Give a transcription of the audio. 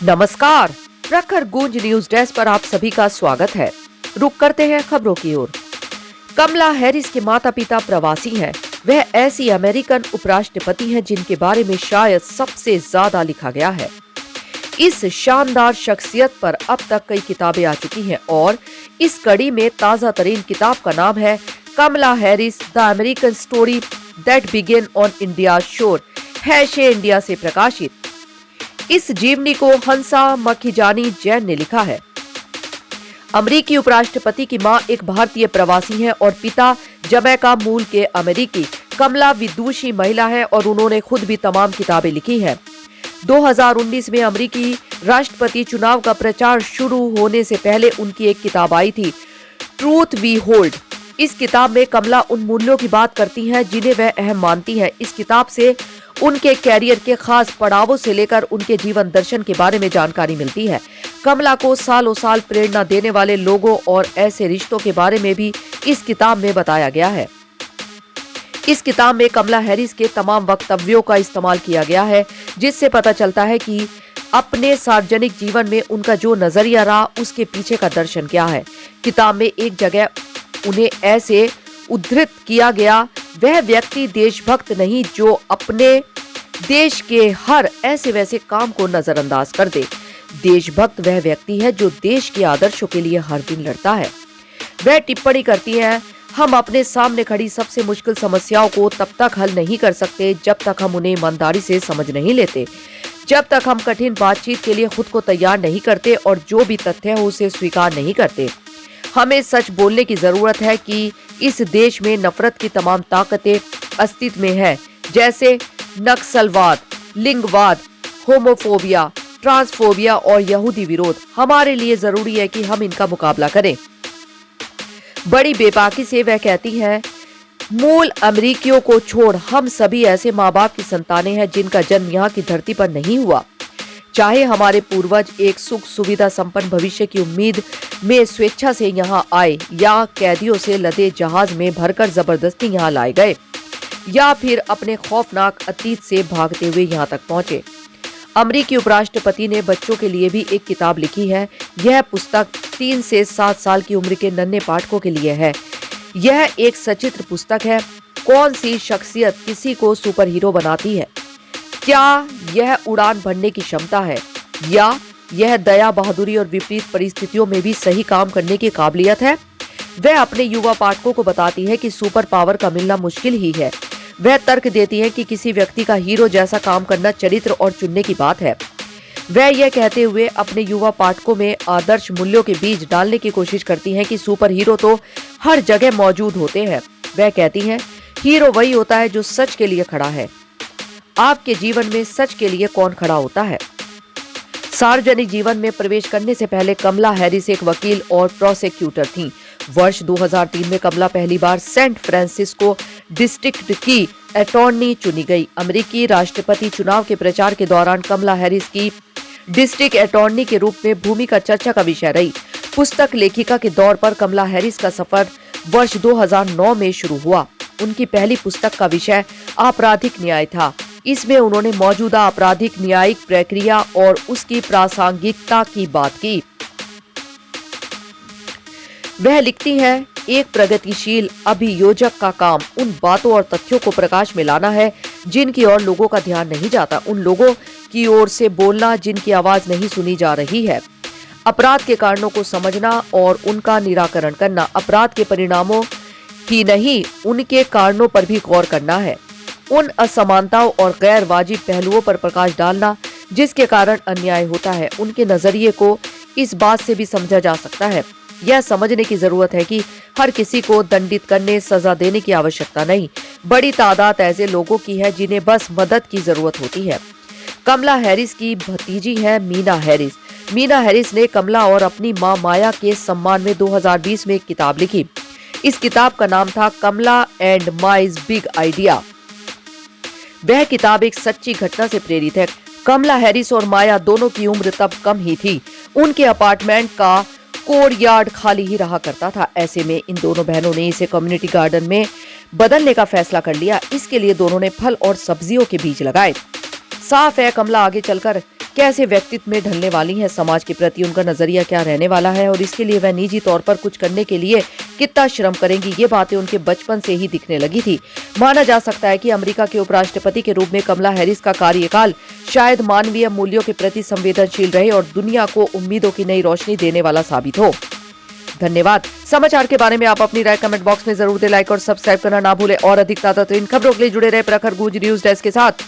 नमस्कार, प्रखर गूंज न्यूज डेस्क पर आप सभी का स्वागत है। रुक करते हैं खबरों की ओर। कमला हैरिस के माता पिता प्रवासी हैं। वह ऐसी अमेरिकन उपराष्ट्रपति हैं जिनके बारे में शायद सबसे ज्यादा लिखा गया है। इस शानदार शख्सियत पर अब तक कई किताबें आ चुकी हैं और इस कड़ी में ताजा तरीन किताब का नाम है Kamala Harris the American story that began on India shore, है इंडिया से प्रकाशित। इस जीवनी को हंसा मखीजानी जैन ने लिखा है। अमेरिकी उपराष्ट्रपति की मां एक भारतीय प्रवासी हैं और पिता जमैका मूल के अमेरिकी। कमला विदुषी महिला है और उन्होंने खुद भी तमाम किताबें लिखी हैं। 2019 में अमेरिकी राष्ट्रपति चुनाव का प्रचार शुरू होने से पहले उनकी एक किताब आई थी, ट्रूथ वी होल्ड। इस किताब में कमला उन मूल्यों की बात करती हैं जिन्हें वह अहम मानती हैं। इस किताब से उनके कैरियर के खास पड़ावों से लेकर उनके जीवन दर्शन के बारे में जानकारी मिलती है। कमला को सालों साल प्रेरणा देने वाले लोगों और ऐसे रिश्तों के बारे में भी इस किताब में बताया गया है। इस किताब में कमला हैरिस के तमाम वक्तव्यों का इस्तेमाल किया गया है, जिससे पता चलता है कि अपने सार्वजनिक जीवन में उनका जो नजरिया रहा उसके पीछे का दर्शन क्या है। किताब में एक जगह उन्हें ऐसे उद्धृत किया गया, वह व्यक्ति देशभक्त नहीं जो अपने देश के हर ऐसे वैसे काम को नजरअंदाज कर दे। देशभक्त वह व्यक्ति है जो देश के आदर्शों के लिए हर दिन लड़ता है। वह टिप्पणी करती है, हम अपने सामने खड़ी सबसे मुश्किल समस्याओं को तब तक हल नहीं कर सकते जब तक हम उन्हें ईमानदारी से समझ नहीं लेते, जब तक हम कठिन बातचीत के लिए खुद को तैयार नहीं करते और जो भी तथ्य है उसे स्वीकार नहीं करते। हमें सच बोलने की जरूरत है कि इस देश में नफरत की तमाम ताकतें अस्तित्व में हैं, जैसे नक्सलवाद, लिंगवाद, होमोफोबिया, ट्रांसफोबिया और यहूदी विरोध। हमारे लिए जरूरी है कि हम इनका मुकाबला करें। बड़ी बेबाकी से वह कहती है, मूल अमेरिकियों को छोड़ हम सभी ऐसे माँ बाप की संतानें हैं जिनका जन्म यहाँ की धरती पर नहीं हुआ। चाहे हमारे पूर्वज एक सुख सुविधा संपन्न भविष्य की उम्मीद में स्वेच्छा से यहाँ आए या कैदियों से लदे जहाज में भरकर जबरदस्ती यहाँ लाए गए या फिर अपने खौफनाक अतीत से भागते हुए यहाँ तक पहुंचे। अमेरिकी उपराष्ट्रपति ने बच्चों के लिए भी एक किताब लिखी है। यह पुस्तक 3 से 7 साल की उम्र के नन्हे पाठकों के लिए है। यह एक सचित्र पुस्तक है। कौन सी शख्सियत किसी को सुपर हीरो बनाती है? क्या यह उड़ान भरने की क्षमता है या यह दया, बहादुरी और विपरीत परिस्थितियों में भी सही काम करने की काबिलियत है? वह अपने युवा पाठकों को बताती है कि सुपर पावर का मिलना मुश्किल ही है। वह तर्क देती है कि किसी व्यक्ति का हीरो जैसा काम करना चरित्र और चुनने की बात है। वह यह कहते हुए अपने युवा पाठकों में आदर्श मूल्यों के बीज डालने की कोशिश करती हैं कि सुपर हीरो तो हर जगह मौजूद होते हैं। वह कहती हैं, हीरो वही होता है जो सच के लिए खड़ा है। आपके जीवन में सच के लिए कौन खड़ा होता है? सार्वजनिक जीवन में प्रवेश करने से पहले कमला हैरिस एक वकील और प्रोसिक्यूटर थीं। वर्ष 2003 में कमला पहली बार सेंट फ्रांसिस्को डिस्ट्रिक्ट की अटॉर्नी चुनी गई। अमेरिकी राष्ट्रपति चुनाव के प्रचार के दौरान कमला हैरिस की डिस्ट्रिक्ट अटॉर्नी के रूप में भूमिका चर्चा का विषय रही। पुस्तक लेखिका के दौर पर कमला हैरिस का सफर वर्ष 2009 में शुरू हुआ। उनकी पहली पुस्तक का विषय आपराधिक न्याय था। इसमें उन्होंने मौजूदा आपराधिक न्यायिक प्रक्रिया और उसकी प्रासंगिकता की बात की। वह लिखती है, एक प्रगतिशील अभियोजक का काम उन बातों और तथ्यों को प्रकाश में लाना है जिनकी ओर लोगों का ध्यान नहीं जाता, उन लोगों की ओर से बोलना जिनकी आवाज नहीं सुनी जा रही है। अपराध के कारणों को समझना और उनका निराकरण करना, अपराध के परिणामों ही नहीं उनके कारणों पर भी गौर करना है। उन असमानताओं और गैर वाजिब पहलुओं पर प्रकाश डालना जिसके कारण अन्याय होता है। उनके नजरिए को इस बात से भी समझा जा सकता है। यह समझने की जरूरत है कि हर किसी को दंडित करने, सजा देने की आवश्यकता नहीं। बड़ी तादाद ऐसे लोगों की है जिन्हें बस मदद की जरूरत होती है। कमला हैरिस की भतीजी है मीना हैरिस। मीना हैरिस ने कमला और अपनी मां माया के सम्मान में 2020 में एक किताब लिखी। इस किताब का नाम था कमला एंड माइज बिग आइडिया। वह किताब एक सच्ची घटना से प्रेरित है। कमला हैरिस और माया दोनों की उम्र तब कम ही थी। उनके अपार्टमेंट का कोर्टयार्ड खाली ही रहा करता था। ऐसे में इन दोनों बहनों ने इसे कम्युनिटी गार्डन में बदलने का फैसला कर लिया। इसके लिए दोनों ने फल और सब्जियों के बीज लगाए। साफ है कमला आगे चलकर कैसे व्यक्तित्व में ढलने वाली हैं, समाज के प्रति उनका नजरिया क्या रहने वाला है और इसके लिए वह निजी तौर पर कुछ करने के लिए कितना श्रम करेंगी, ये बातें उनके बचपन से ही दिखने लगी थी। माना जा सकता है कि अमेरिका के उपराष्ट्रपति के रूप में कमला हैरिस का कार्यकाल शायद मानवीय मूल्यों के प्रति संवेदनशील रहे और दुनिया को उम्मीदों की नई रोशनी देने वाला साबित हो। धन्यवाद। समाचार के बारे में आप अपनी राय कमेंट बॉक्स में जरूर दें। लाइक और सब्सक्राइब करना ना भूलें और अधिक ताजा तरीन खबरों के लिए जुड़े रहे प्रखर गूंज न्यूज डेस्क के साथ।